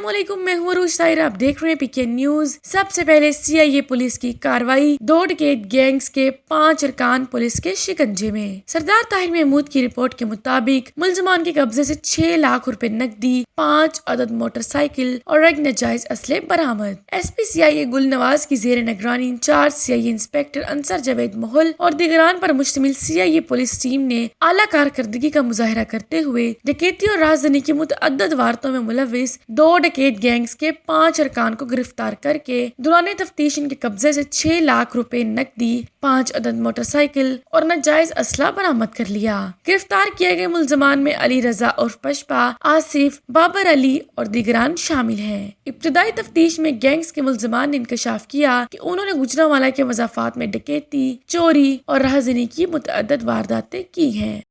अस्सलाम वालेकुम, मैं हूँ अरूज ताहिर। आप देख रहे हैं पीके न्यूज। सबसे पहले CIA पुलिस की कार्रवाई, 2 डकैत गैंग्स के 5 अरकान पुलिस के शिकंजे में। सरदार ताहिर महमूद की रिपोर्ट के मुताबिक मुलजमान के कब्जे से 6 लाख रुपए नकदी, 5 अदद मोटरसाइकिल और एक नाजायज असले बरामद। SP CIA गुल नवाज की जेर निगरानी in charge CIA inspector Ansar Javed मोहल और दिगरान पर मुश्तमिल CIA पुलिस टीम ने आला कारकर्दगी का मुजाहरा करते हुए डकैती और राजधानी की मुतअद्दिद वारतों में मुलविस 2 डकैत गैंग्स के 5 अरकान को गिरफ्तार करके दौरान तफ्तीश इनके कब्जे से 6 लाख रुपए नकदी, 5 अदद मोटरसाइकिल और नाजायज असला बरामद कर लिया। गिरफ्तार किए गए मुलजमान में अली रजा उर्फ पशपा, आसिफ, बाबर अली और दिगरान शामिल हैं। इब्तदाई तफ्तीश में गैंग्स के मुलजमान ने इंकशाफ किया कि उन्होंने गुजरांवाला के मज़ाफात में डकैती, चोरी और राहज़नी की मुतअद्दिद वारदातें की हैं।